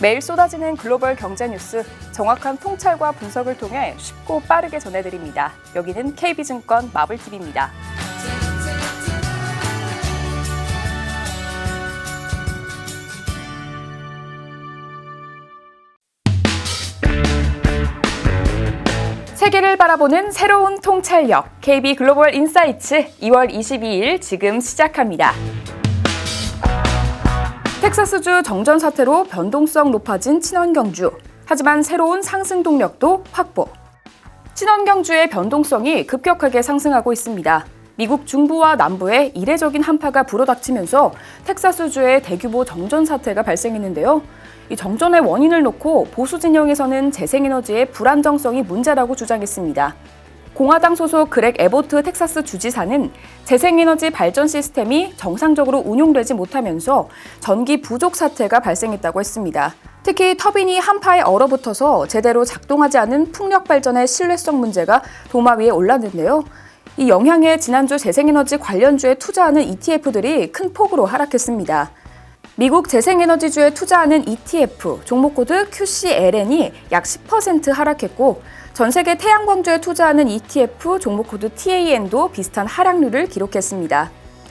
매일 쏟아지는 글로벌 경제 뉴스, 정확한 통찰과 분석을 통해 쉽고 빠르게 전해드립니다. 여기는 KB증권 마블TV입니다. 세계를 바라보는 새로운 통찰력, KB 글로벌 인사이츠 2월 22일 지금 시작합니다. 텍사스주 정전 사태로 변동성 높아진 친환경주. 하지만 새로운 상승 동력도 확보. 친환경주의 변동성이 급격하게 상승하고 있습니다. 미국 중부와 남부에 이례적인 한파가 불어닥치면서 텍사스주의 대규모 정전 사태가 발생했는데요. 이 정전의 원인을 놓고 보수 진영에서는 재생에너지의 불안정성이 문제라고 주장했습니다. 공화당 소속 그렉 에보트 텍사스 주지사는 재생에너지 발전 시스템이 정상적으로 운용되지 못하면서 전기 부족 사태가 발생했다고 했습니다. 특히 터빈이 한파에 얼어붙어서 제대로 작동하지 않은 풍력 발전의 신뢰성 문제가 도마 위에 올랐는데요. 이 영향에 지난주 재생에너지 관련주에 투자하는 ETF들이 큰 폭으로 하락했습니다. 미국 재생에너지주에 투자하는 ETF, 종목코드 QCLN이 약 10% 하락했고 전 세계 태양광주에 투자하는 ETF, 종목코드 TAN도 비슷한 하락률을 기록했습니다.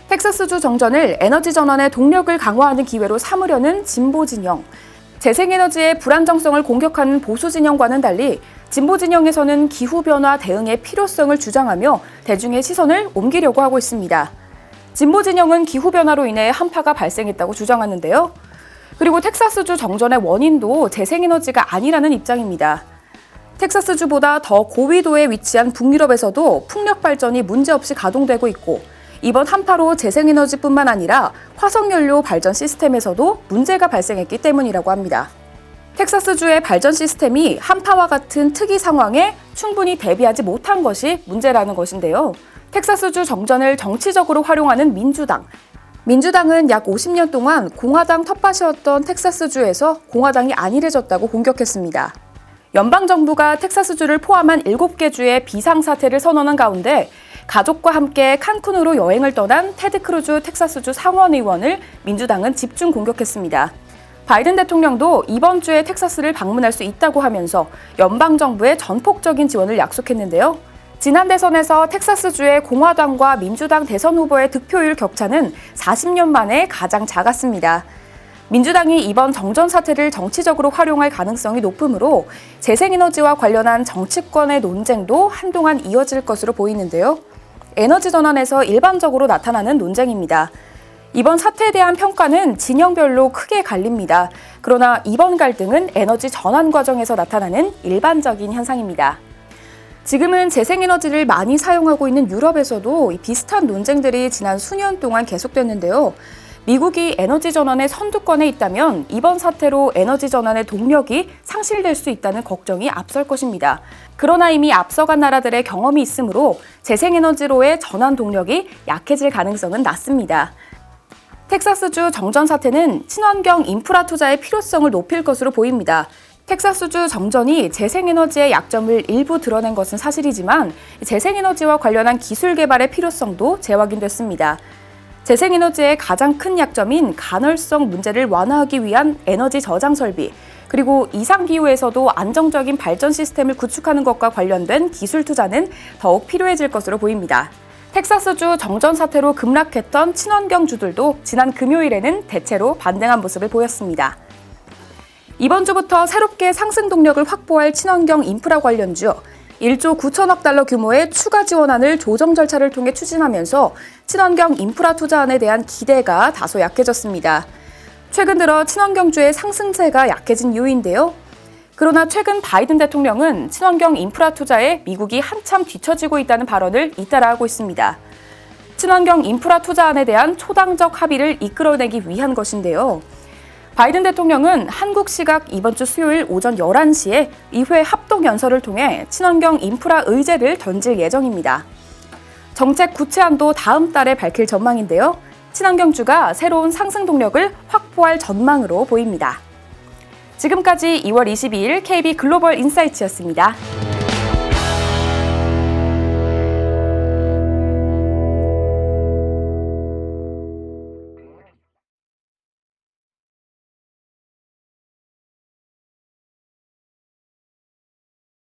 텍사스주 정전을 에너지 전환의 동력을 강화하는 기회로 삼으려는 진보 진영, 재생에너지의 불안정성을 공격하는 보수 진영과는 달리 진보 진영에서는 기후변화 대응의 필요성을 주장하며 대중의 시선을 옮기려고 하고 있습니다. 진보 진영은 기후변화로 인해 한파가 발생했다고 주장하는데요. 그리고 텍사스주 정전의 원인도 재생에너지가 아니라는 입장입니다. 텍사스주보다 더 고위도에 위치한 북유럽에서도 풍력 발전이 문제없이 가동되고 있고 이번 한파로 재생에너지뿐만 아니라 화석연료 발전 시스템에서도 문제가 발생했기 때문이라고 합니다. 텍사스주의 발전 시스템이 한파와 같은 특이 상황에 충분히 대비하지 못한 것이 문제라는 것인데요. 텍사스주 정전을 정치적으로 활용하는 민주당은 약 50년 동안 공화당 텃밭이었던 텍사스주에서 공화당이 안일해졌다고 공격했습니다. 연방정부가 텍사스주를 포함한 7개 주의 비상사태를 선언한 가운데 가족과 함께 칸쿤으로 여행을 떠난 테드 크루즈 텍사스주 상원의원을 민주당은 집중 공격했습니다. 바이든 대통령도 이번 주에 텍사스를 방문할 수 있다고 하면서 연방정부의 전폭적인 지원을 약속했는데요. 지난 대선에서 텍사스주의 공화당과 민주당 대선 후보의 득표율 격차는 40년 만에 가장 작았습니다. 민주당이 이번 정전 사태를 정치적으로 활용할 가능성이 높으므로 재생에너지와 관련한 정치권의 논쟁도 한동안 이어질 것으로 보이는데요. 에너지 전환에서 일반적으로 나타나는 논쟁입니다. 이번 사태에 대한 평가는 진영별로 크게 갈립니다. 그러나 이번 갈등은 에너지 전환 과정에서 나타나는 일반적인 현상입니다. 지금은 재생에너지를 많이 사용하고 있는 유럽에서도 비슷한 논쟁들이 지난 수년 동안 계속됐는데요. 미국이 에너지 전환의 선두권에 있다면 이번 사태로 에너지 전환의 동력이 상실될 수 있다는 걱정이 앞설 것입니다. 그러나 이미 앞서간 나라들의 경험이 있으므로 재생에너지로의 전환 동력이 약해질 가능성은 낮습니다. 텍사스주 정전 사태는 친환경 인프라 투자의 필요성을 높일 것으로 보입니다. 텍사스주 정전이 재생에너지의 약점을 일부 드러낸 것은 사실이지만 재생에너지와 관련한 기술 개발의 필요성도 재확인됐습니다. 재생에너지의 가장 큰 약점인 간헐성 문제를 완화하기 위한 에너지 저장 설비, 그리고 이상기후에서도 안정적인 발전 시스템을 구축하는 것과 관련된 기술 투자는 더욱 필요해질 것으로 보입니다. 텍사스주 정전 사태로 급락했던 친환경주들도 지난 금요일에는 대체로 반등한 모습을 보였습니다. 이번 주부터 새롭게 상승 동력을 확보할 친환경 인프라 관련주, 1조 9천억 달러 규모의 추가 지원안을 조정 절차를 통해 추진하면서 친환경 인프라 투자안에 대한 기대가 다소 약해졌습니다. 최근 들어 친환경주의 상승세가 약해진 이유인데요. 그러나 최근 바이든 대통령은 친환경 인프라 투자에 미국이 한참 뒤처지고 있다는 발언을 잇따라 하고 있습니다. 친환경 인프라 투자안에 대한 초당적 합의를 이끌어내기 위한 것인데요. 바이든 대통령은 한국 시각 이번 주 수요일 오전 11시에 의회 합동 연설을 통해 친환경 인프라 의제를 던질 예정입니다. 정책 구체안도 다음 달에 밝힐 전망인데요. 친환경주가 새로운 상승 동력을 확보할 전망으로 보입니다. 지금까지 2월 22일 KB 글로벌 인사이츠였습니다.